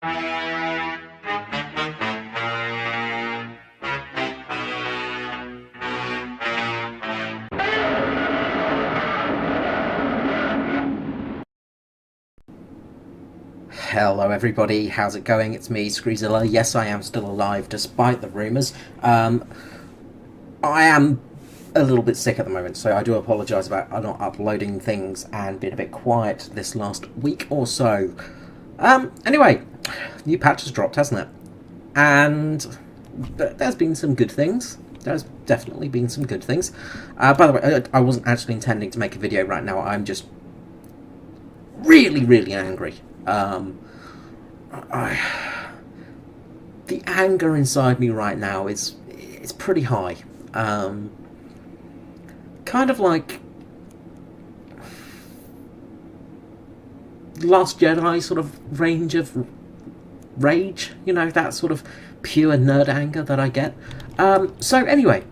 Hello everybody, how's it going? It's me, Skreezilla. Yes, I am still alive despite the rumours. I am a little bit sick at the moment, so I do apologise about not uploading things and being a bit quiet this last week or so. Anyway, new patch has dropped, hasn't it? And there's been some good things. There's definitely been some good things. By the way, I wasn't actually intending to make a video right now. I'm just really angry. The anger inside me right now is pretty high. Kind of like Last Jedi sort of range of rage, you know, that sort of pure nerd anger that I get. So anyway,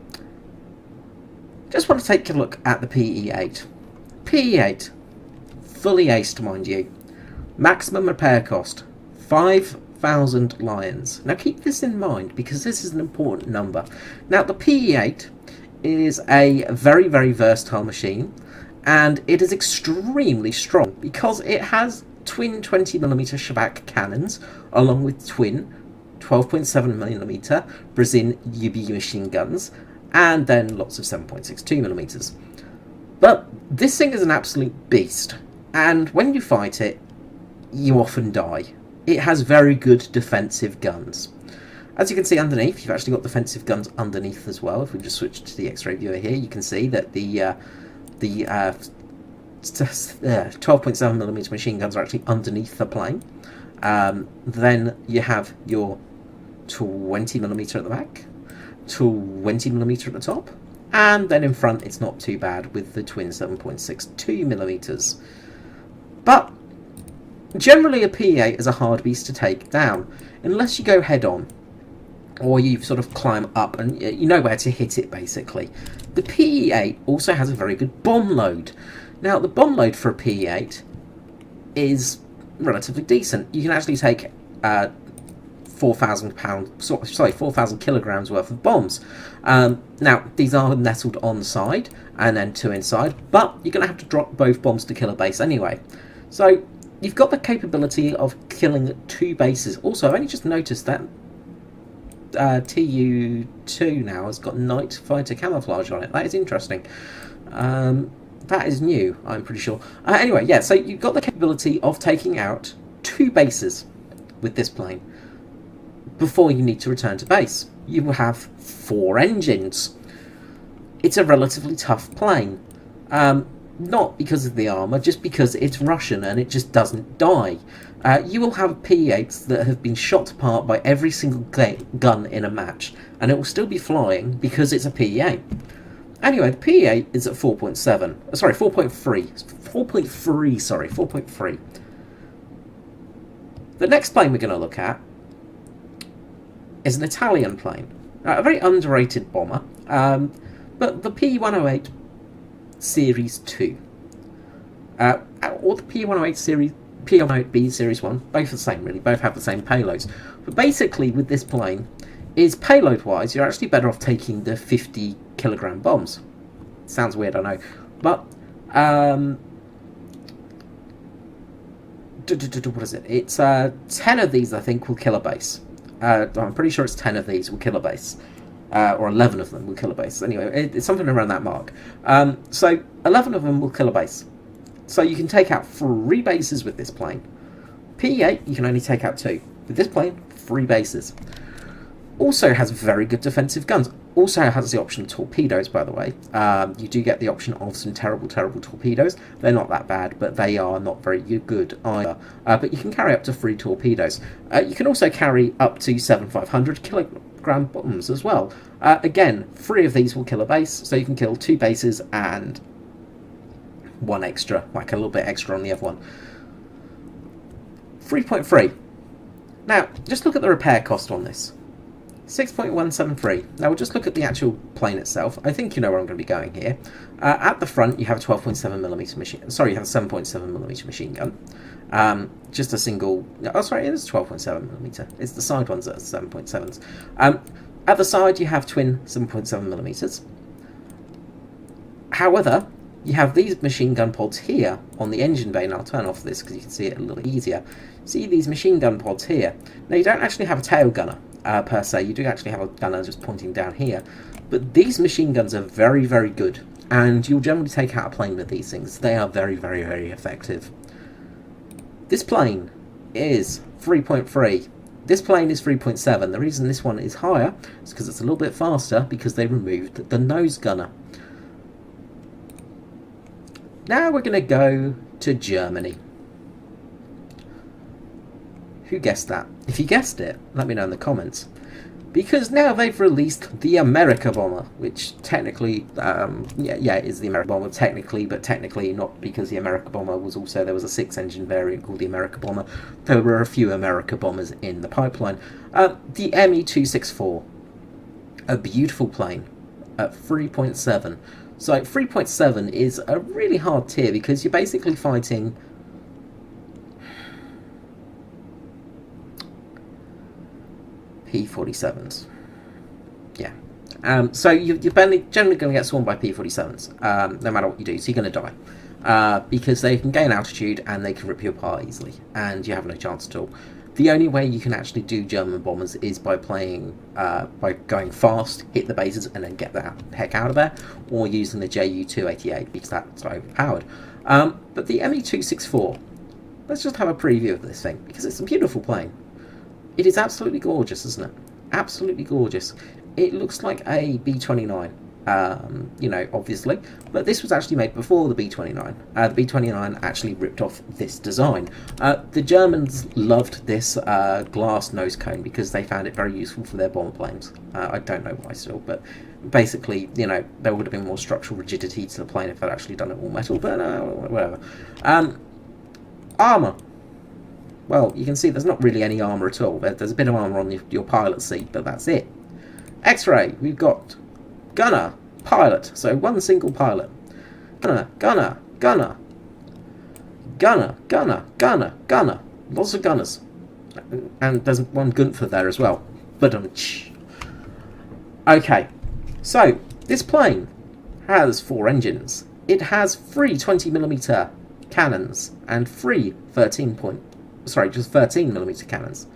just want to take a look at the PE8. PE8, fully aced, mind you. Maximum repair cost, 5,000 lions. Now keep this in mind because this is an important number. Now the PE8 is a very versatile machine, and it is extremely strong because it has twin 20mm Shabak cannons along with twin 12.7mm Brazil UB machine guns, and then lots of 7.62mm. But this thing is an absolute beast, and when you fight it, you often die. It has very good defensive guns. As you can see underneath, you've actually got defensive guns underneath as well. If we just switch to the X-ray viewer here, you can see that the 12.7mm machine guns are actually underneath the plane. Then you have your 20mm at the back, 20mm at the top, and then in front it's not too bad with the twin 7.62mm. But generally a PE8 is a hard beast to take down, unless you go head on, or you sort of climb up and you know where to hit it basically. The PE8 also has a very good bomb load. Now the bomb load for a PE8 is relatively decent. You can actually take 4,000 kilograms worth of bombs. Now these are nestled on the side and then two inside, but you're going to have to drop both bombs to kill a base anyway. So you've got the capability of killing two bases. Also, I've only just noticed that TU2 now has got night fighter camouflage on it. That is interesting. That is new, I'm pretty sure. Anyway, yeah, so you've got the capability of taking out two bases with this plane before you need to return to base. You will have 4 engines. It's a relatively tough plane. Not because of the armour, just because it's Russian and it just doesn't die. You will have PE8s that have been shot apart by every single gun in a match, and it will still be flying because it's a PE8. Anyway, the PE8 is at 4.7. Sorry, 4.3. 4.3. The next plane we're going to look at is an Italian plane. A very underrated bomber, but the PE108 Series 2. Or the P108 Series, P108B Series 1, both the same really, both have the same payloads. But basically with this plane, is payload wise, you're actually better off taking the 50 kilogram bombs. Sounds weird, I know. But, what is it? It's 10 of these I think will kill a base. I'm pretty sure it's 10 of these will kill a base. Or 11 of them will kill a base. Anyway, it's something around that mark. So 11 of them will kill a base. So you can take out 3 bases with this plane. PE8, you can only take out 2. With this plane, 3 bases. Also has very good defensive guns. Also has the option of torpedoes, by the way. You do get the option of some terrible torpedoes. They're not that bad, but they are not very good either. But you can carry up to 3 torpedoes. You can also carry up to 7,500 kilogram bombs as well. Again, 3 of these will kill a base, so you can kill 2 bases and 1 extra, like a little bit extra on the other one. 3.3. Now, just look at the repair cost on this. 6.173. Now we'll just look at the actual plane itself. I think you know where I'm going to be going here. At the front, you have a 12.7mm machine. Sorry, you have a 7.7mm machine gun. Just a single. Oh, sorry, it is 12.7mm. It's the side ones that are 7.7s. At the side, you have twin 7.7mm. However, you have these machine gun pods here on the engine bay, and I'll turn off this because you can see it a little easier. See these machine gun pods here. Now, you don't actually have a tail gunner per se. You do actually have a gunner just pointing down here. But these machine guns are very, very good, and you'll generally take out a plane with these things. They are very, very, very effective. This plane is 3.3. This plane is 3.7. The reason this one is higher is because it's a little bit faster, because they removed the nose gunner. Now we're going to go to Germany. Who guessed that? If you guessed it, let me know in the comments. Because now they've released the America Bomber, which technically, it is the America Bomber technically, but technically not, because the America Bomber was also, there was a 6-engine variant called the America Bomber. There were a few America Bombers in the pipeline. The ME264, a beautiful plane at 3.7. So 3.7 is a really hard tier, because you're basically fighting P-47s. Yeah. So you're generally going to get swarmed by P-47s, no matter what you do, so you're going to die. Because they can gain altitude and they can rip you apart easily, and you have no chance at all. The only way you can actually do German bombers is by playing, by going fast, hit the bases, and then get the heck out of there, or using the Ju-288, because that's overpowered. But the ME264, let's just have a preview of this thing, because it's a beautiful plane. It is absolutely gorgeous, isn't it? Absolutely gorgeous. It looks like a B-29, obviously, but this was actually made before the B-29. The B-29 actually ripped off this design. The Germans loved this glass nose cone because they found it very useful for their bomber planes. I don't know why still, but basically, there would have been more structural rigidity to the plane if they'd actually done it all metal, but whatever. Armour. Well, you can see there's not really any armour at all. There's a bit of armour on your pilot seat, but that's it. X-ray, we've got gunner, pilot, so one single pilot. Gunner, gunner, gunner. Gunner, gunner, gunner, gunner. Lots of gunners. And there's one Gunther there as well. But okay, so this plane has 4 engines. It has 3 20mm cannons and 3 13mm cannons.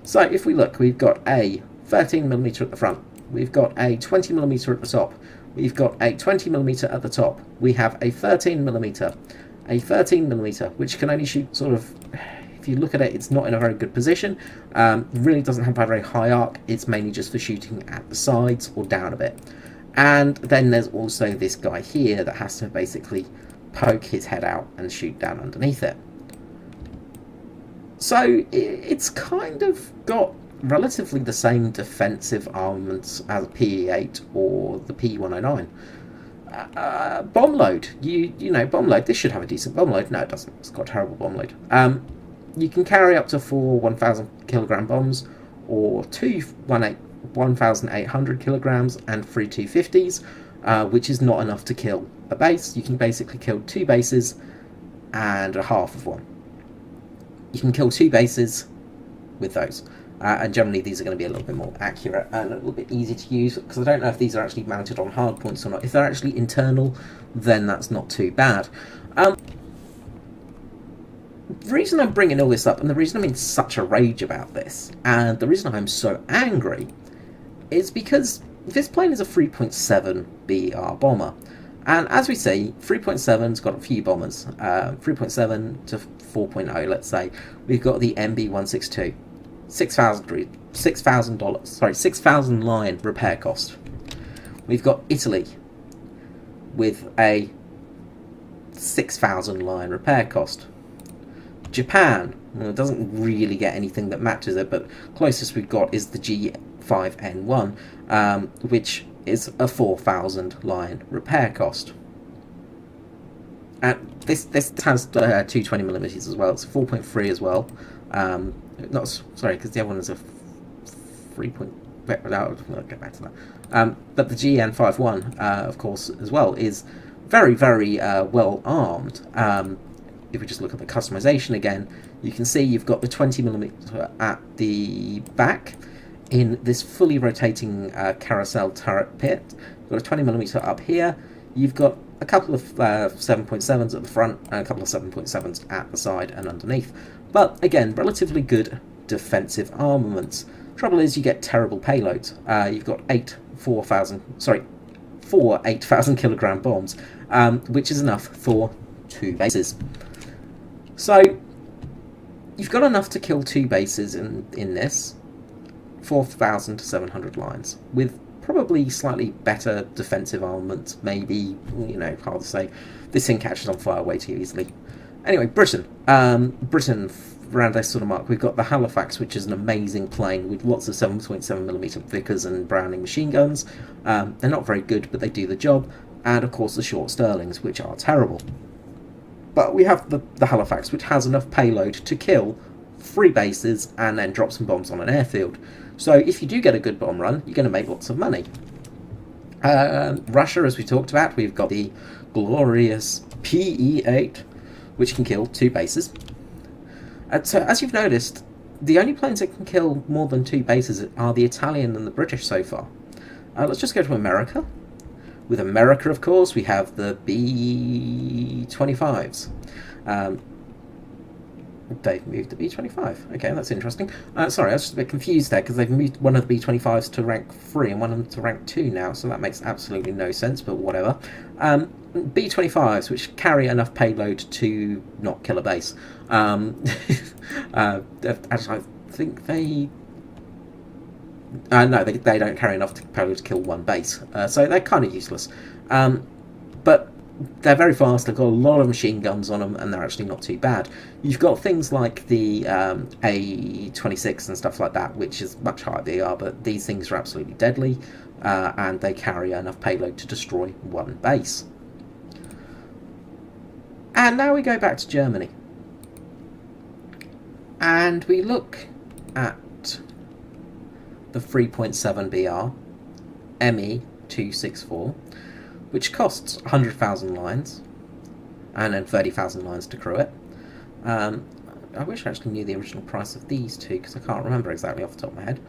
So if we look, we've got a 13mm at the front, we've got a 20mm at the top, we've got a 20mm at the top, we have a 13mm, which can only shoot sort of, if you look at it, it's not in a very good position, really doesn't have a very high arc, it's mainly just for shooting at the sides or down a bit. And then there's also this guy here that has to basically poke his head out and shoot down underneath it. So it's kind of got relatively the same defensive armaments as a PE-8 or the P-109. Bomb load, bomb load. This should have a decent bomb load. No, it doesn't. It's got a terrible bomb load. You can carry up to 4 1,000 kilogram bombs, or 2 1,800 kilograms, and 3 250s, which is not enough to kill a base. You can basically kill 2 bases and a half of one. You can kill 2 bases with those, and generally these are going to be a little bit more accurate and a little bit easier to use, because I don't know if these are actually mounted on hard points or not. If they're actually internal, then that's not too bad. The reason I'm bringing all this up, and the reason I'm in such a rage about this, and the reason I'm so angry, is because this plane is a 3.7 BR bomber. And as we see, 3.7's got a few bombers. 3.7 to 4.0, let's say. We've got the MB162. $6,000 Lion repair cost. We've got Italy with a 6,000 Lion repair cost. Japan, well, it doesn't really get anything that matches it, but closest we've got is the G5N1, which is a 4,000 Lion repair cost. This has 2 20mm as well. It's 4.3 as well. Because the other one is a 3. I'll get back to that. But the GN51, of course, as well, is very, very well armed. If we just look at the customization again, you can see you've got the 20mm at the back in this fully rotating carousel turret pit. You've got a 20mm up here. You've got a couple of 7.7s at the front and a couple of 7.7s at the side and underneath. But again, relatively good defensive armaments. Trouble is, you get terrible payloads. You've got four 8,000 kilogram bombs, which is enough for 2 bases. So you've got enough to kill 2 bases in this, 4,700 lines, with probably slightly better defensive armament. Maybe, you know, hard to say. This thing catches on fire way too easily. Anyway, Britain. Britain, around this sort of mark, we've got the Halifax, which is an amazing plane with lots of 7.7mm Vickers and Browning machine guns. They're not very good, but they do the job. And of course the short Sterlings, which are terrible. But we have the Halifax, which has enough payload to kill 3 bases and then drop some bombs on an airfield. So if you do get a good bomb run, you're going to make lots of money. Russia, as we talked about, we've got the glorious PE-8, which can kill 2 bases. So as you've noticed, the only planes that can kill more than 2 bases are the Italian and the British so far. Let's just go to America. With America, of course, we have the B-25s. They've moved the B-25. Okay, that's interesting. Sorry, I was just a bit confused there, because they've moved one of the B-25s to rank 3 and one of them to rank 2 now, so that makes absolutely no sense, but whatever. B-25s, which carry enough payload to not kill a base. Actually, I think they... no, they don't carry enough payload to kill 1 base, so they're kind of useless. But they're very fast, they've got a lot of machine guns on them, and they're actually not too bad. You've got things like the A26 and stuff like that, which is much higher VR, but these things are absolutely deadly, and they carry enough payload to destroy 1 base. And now we go back to Germany. And we look at the 3.7 BR ME264, which costs 100,000 lines and then 30,000 lines to crew it. I wish I actually knew the original price of these two, because I can't remember exactly off the top of my head.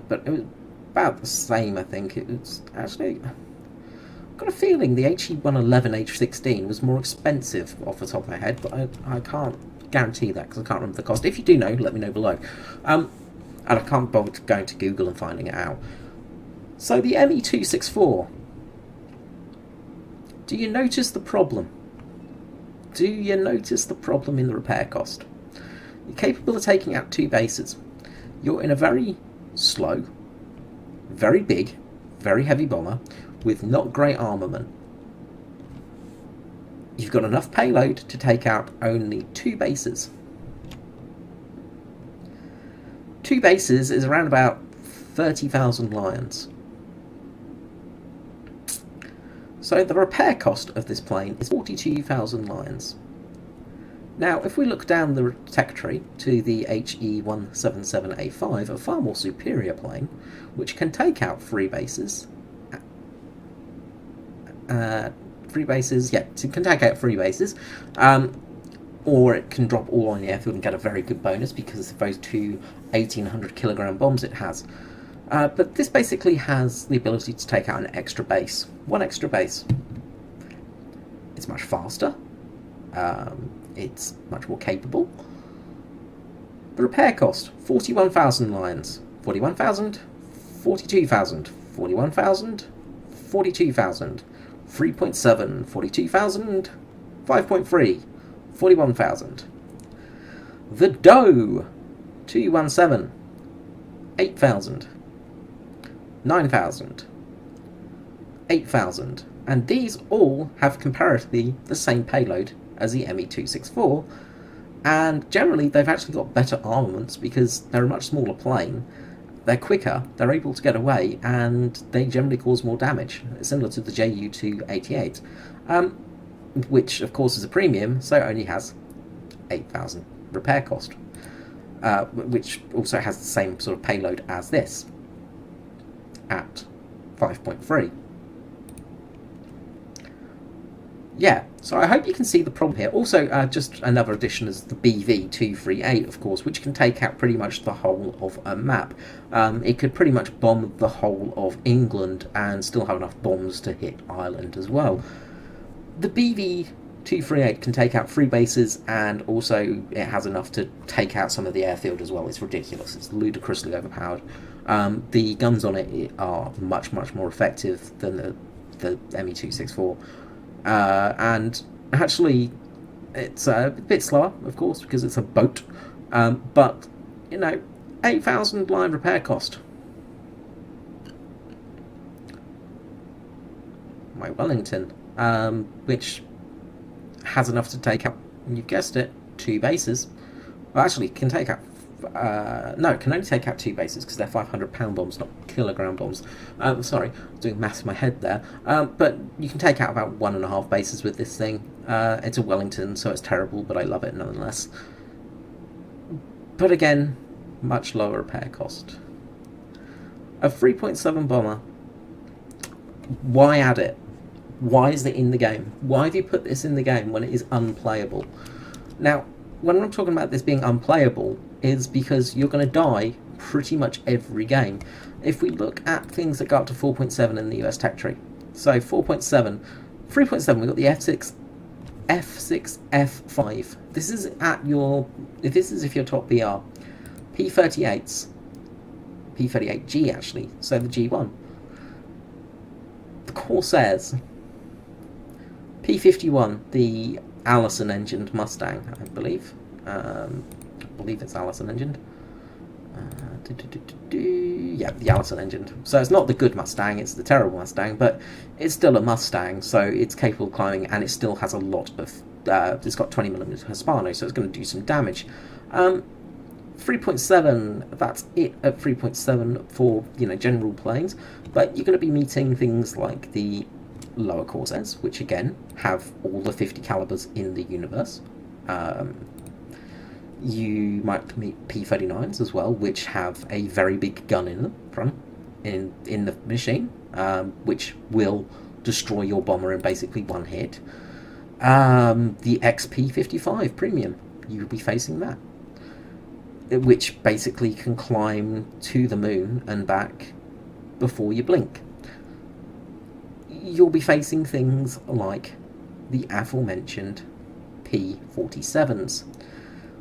But it was about the same, I think. It was actually... I've got a feeling the HE111 H16 was more expensive off the top of my head, but I can't guarantee that because I can't remember the cost. If you do know, let me know below. And I can't bother going to Google and finding it out. So the ME264. Do you notice the problem? Do you notice the problem in the repair cost? You're capable of taking out 2 bases. You're in a very slow, very big, very heavy bomber with not great armament. You've got enough payload to take out only 2 bases. 2 bases is around about 30,000 lions. So the repair cost of this plane is 42,000 lions. Now, if we look down the tech tree to the HE177A5, a far more superior plane, which can take out 3 bases. It can take out 3 bases. Or it can drop all on the airfield and get a very good bonus because of those 2 1,800 kilogram bombs it has. But this basically has the ability to take out an extra base. 1 extra base. It's much faster. It's much more capable. The repair cost, 41,000 lions. 41,000, 42,000, 41,000, 42,000, 3.7, 42,000, 5.3, 41,000. The Doe 217, 8,000, 9,000, 8,000, and these all have comparatively the same payload as the ME264, and generally they've actually got better armaments because they're a much smaller plane, they're quicker, they're able to get away, and they generally cause more damage, similar to the Ju-288, which of course is a premium, so it only has 8,000 repair cost, which also has the same sort of payload as this. at 5.3. Yeah, so I hope you can see the problem here. Also, just another addition is the BV238, of course, which can take out pretty much the whole of a map. It could pretty much bomb the whole of England and still have enough bombs to hit Ireland as well. The BV238 can take out 3 bases, and also it has enough to take out some of the airfield as well. It's ridiculous. It's ludicrously overpowered. The guns on it are much, much more effective than the ME264. And actually, it's a bit slower, of course, because it's a boat. But, you know, 8,000 line repair cost. My Wellington, which has enough to take out, you've guessed it, 2 bases. Well, actually, can take out... no, it can only take out 2 bases because they're 500-pound bombs, not kilogram bombs. Sorry, I was doing maths in my head there. But you can take out about 1.5 bases with this thing. It's a Wellington, so it's terrible, but I love it nonetheless. But again, much lower repair cost. A 3.7 bomber. Why add it? Why is it in the game? Why have you put this in the game when it is unplayable? Now, when I'm talking about this being unplayable, is because you're going to die pretty much every game. If we look at things that go up to 4.7 in the US tech tree, so 4.7, 3.7, we've got the F6, F6, F5. This is at your, this is if you're top BR. P38s, P38G actually, so the G1. The Corsairs, P51, the Allison engined Mustang, I believe. I believe it's Allison engined. Yeah, the Allison engined. So it's not the good Mustang, it's the terrible Mustang, but it's still a Mustang, so it's capable of climbing, and it still has a lot of... it's got 20mm Hispano, so it's going to do some damage. 3.7, that's it at 3.7 for, you know, general planes, but you're going to be meeting things like the lower Corsairs, which again have all the 50 calibers in the universe. You might meet P39s as well, which have a very big gun in them in the machine, which will destroy your bomber in basically one hit. The XP55 Premium, you'll be facing that, which basically can climb to the moon and back before you blink. You'll be facing things like the aforementioned P47s,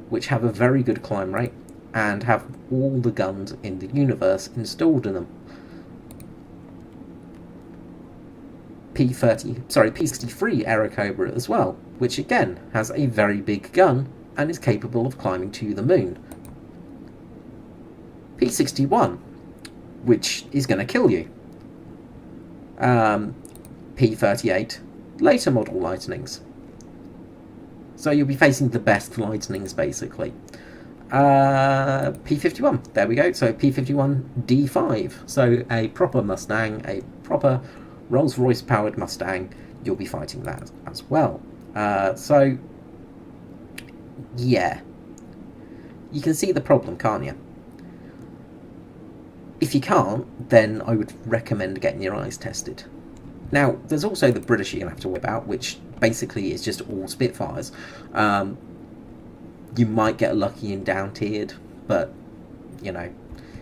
which have a very good climb rate and have all the guns in the universe installed in them. P63 Aerocobra as well, which again has a very big gun and is capable of climbing to the moon. P61, which is going to kill you. P38, later model Lightnings. So you'll be facing the best Lightnings, basically. P51, there we go. So P51 D5. So a proper Mustang, a proper Rolls-Royce powered Mustang. You'll be fighting that as well. So, yeah. You can see the problem, can't you? If you can't, then I would recommend getting your eyes tested. Now, there's also the British you're going to have to worry about, which basically is just all Spitfires. You might get lucky and down-tiered, but, you know,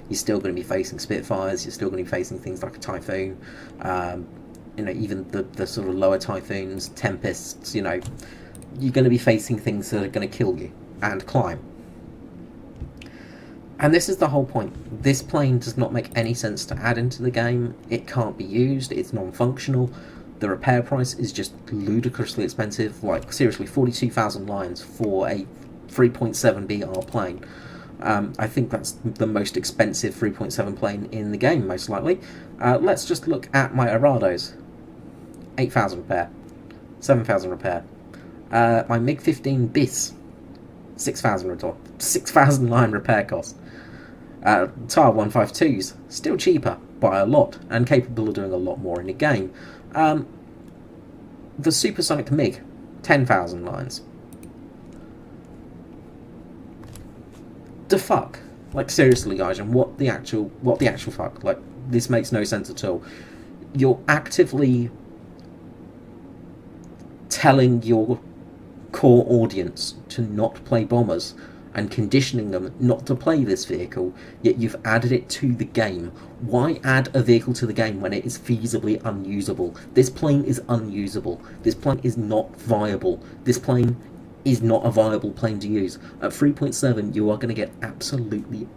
you're still going to be facing Spitfires, you're still going to be facing things like a Typhoon, you know, even the sort of lower Typhoons, Tempests, you know, you're going to be facing things that are going to kill you and climb. And this is the whole point. This plane does not make any sense to add into the game. It can't be used. It's non-functional. The repair price is just ludicrously expensive. Like, seriously, 42,000 Lions for a 3.7 BR plane. I think that's the most expensive 3.7 plane in the game, most likely. Let's just look at my Arados. 8,000 repair. 7,000 repair. My MiG-15 BIS. 6,000 Lion repair cost. TAR 152s, still cheaper by a lot, and capable of doing a lot more in the game. The Supersonic MiG, 10,000 Lions. The fuck? Like, seriously, guys, and what the actual fuck? Like, this makes no sense at all. You're actively telling your core audience to not play bombers and conditioning them not to play this vehicle, yet you've added it to the game. Why add a vehicle to the game when it is feasibly unusable? This plane is unusable. This plane is not viable. This plane is not a viable plane to use. At 3.7, you are going to get absolutely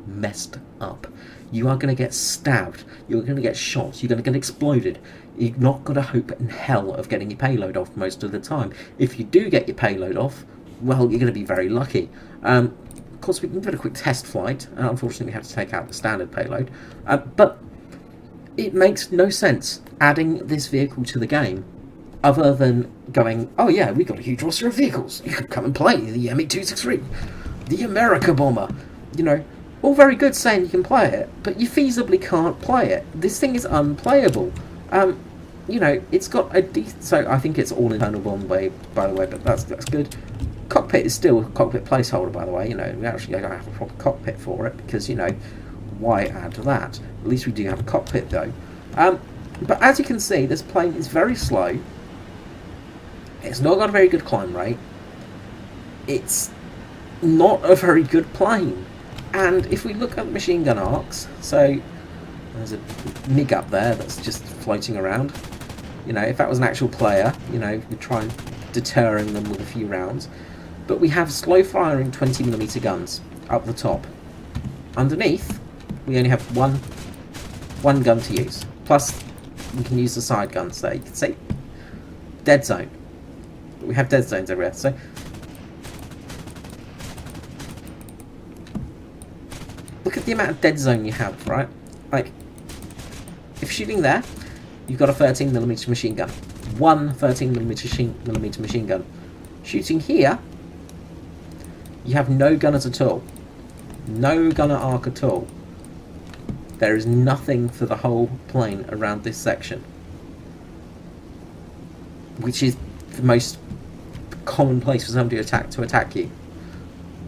messed up. You are going to get stabbed. You're going to get shot. You're going to get exploded. You're not going to hope in hell of getting your payload off most of the time. If you do get your payload off, well, you're going to be very lucky. Of course, we can give it a quick test flight. Unfortunately, we have to take out the standard payload. But it makes no sense adding this vehicle to the game, other than going, oh yeah, we've got a huge roster of vehicles. You could come and play the ME264, the America bomber. You know, all very good saying you can play it, but you feasibly can't play it. This thing is unplayable. You know, it's got a decent... So I think it's all internal bomb by the way, but that's good. Cockpit is still a cockpit placeholder, by the way. You know, we actually don't have a proper cockpit for it because, you know, why add that? At least we do have a cockpit, though. But as you can see, this plane is very slow. It's not got a very good climb rate. It's not a very good plane. And if we look at the machine gun arcs, so there's a MiG up there that's just floating around. You know, if that was an actual player, you know, we'd try and deterring them with a few rounds. But we have slow firing 20mm guns up the top. Underneath, we only have one gun to use. Plus, we can use the side guns there. You can see dead zone. But we have dead zones everywhere. So look at the amount of dead zone you have, right? Like, if shooting there, you've got a 13mm machine gun. One 13mm machine gun. Shooting here, you have no gunners at all. No gunner arc at all. There is nothing for the whole plane around this section, which is the most common place for somebody to attack you.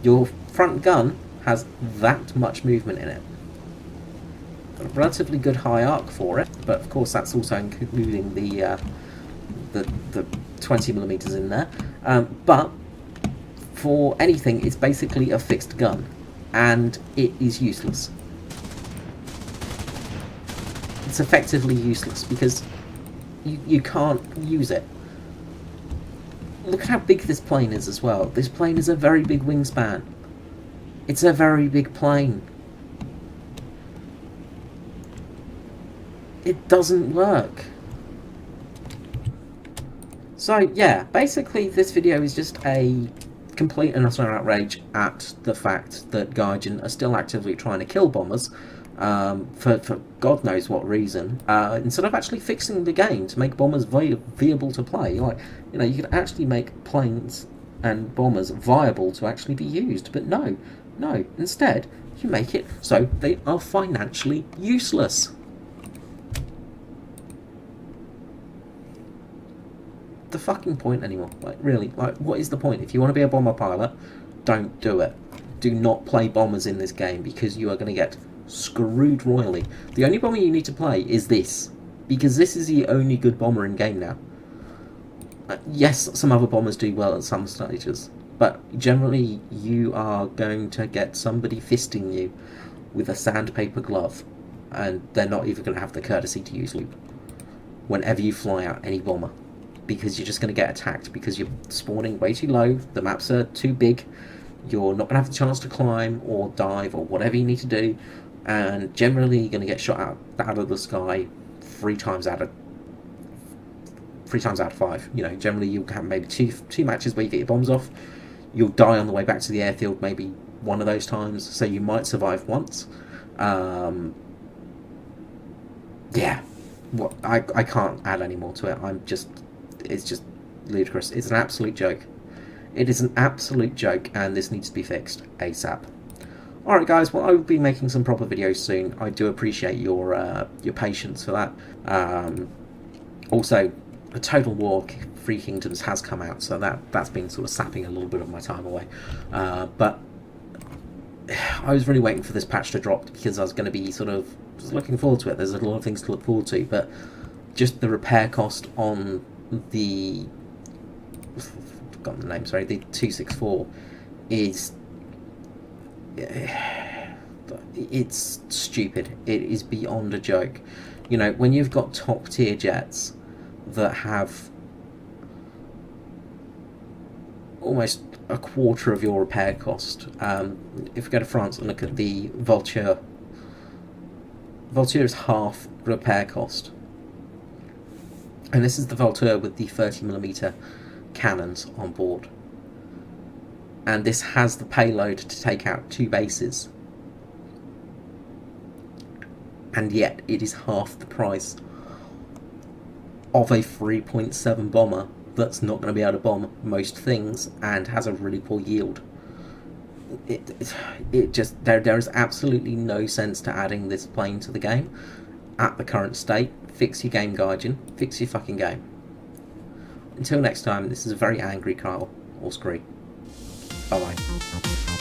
Your front gun has that much movement in it. A relatively good high arc for it, but of course that's also including the 20mm in there. But for anything, it's basically a fixed gun, and it is useless. It's effectively useless because you can't use it. Look at how big this plane is as well. This plane is a very big wingspan. It's a very big plane. It doesn't work. So yeah, basically this video is just a complete and utter outrage at the fact that Gaijin are still actively trying to kill bombers for God knows what reason, instead of actually fixing the game to make bombers viable to play. Like, you know, you could actually make planes and bombers viable to actually be used, but no, instead you make it so they are financially useless. The fucking point anymore? Like, really, like, what is the point? If you want to be a bomber pilot, don't do it. Do not play bombers in this game, because you are going to get screwed royally. The only bomber you need to play is this, because this is the only good bomber in game now. Yes, some other bombers do well at some stages, but generally you are going to get somebody fisting you with a sandpaper glove, and they're not even going to have the courtesy to use loop whenever you fly out any bomber, because you're just going to get attacked because you're spawning way too low, the maps are too big, you're not going to have the chance to climb or dive or whatever you need to do, and generally you're going to get shot out of the sky three times out of 5. You know, generally you'll have maybe two matches where you get your bombs off. You'll die on the way back to the airfield maybe one of those times, so you might survive once. Yeah, what I can't add any more to it. It's just ludicrous. It's an absolute joke. It is an absolute joke, and this needs to be fixed ASAP. Alright guys, well, I will be making some proper videos soon. I do appreciate your patience for that. Also, the Total War Three Kingdoms has come out, so that's been sort of sapping a little bit of my time away. But I was really waiting for this patch to drop because I was going to be sort of looking forward to it. There's a lot of things to look forward to, but just the repair cost on the, I've forgotten the name, sorry, the 264 is, it's stupid. It is beyond a joke. You know, when you've got top tier jets that have almost a quarter of your repair cost. If we go to France and look at the Vulture is half repair cost. And this is the Vulture with the 30mm cannons on board. And this has the payload to take out 2 bases. And yet it is half the price of a 3.7 bomber that's not going to be able to bomb most things and has a really poor yield. It just, there is absolutely no sense to adding this plane to the game at the current state. Fix your game, Gaijin. Fix your fucking game. Until next time, this is a very angry Kyle, or Skree. Bye bye.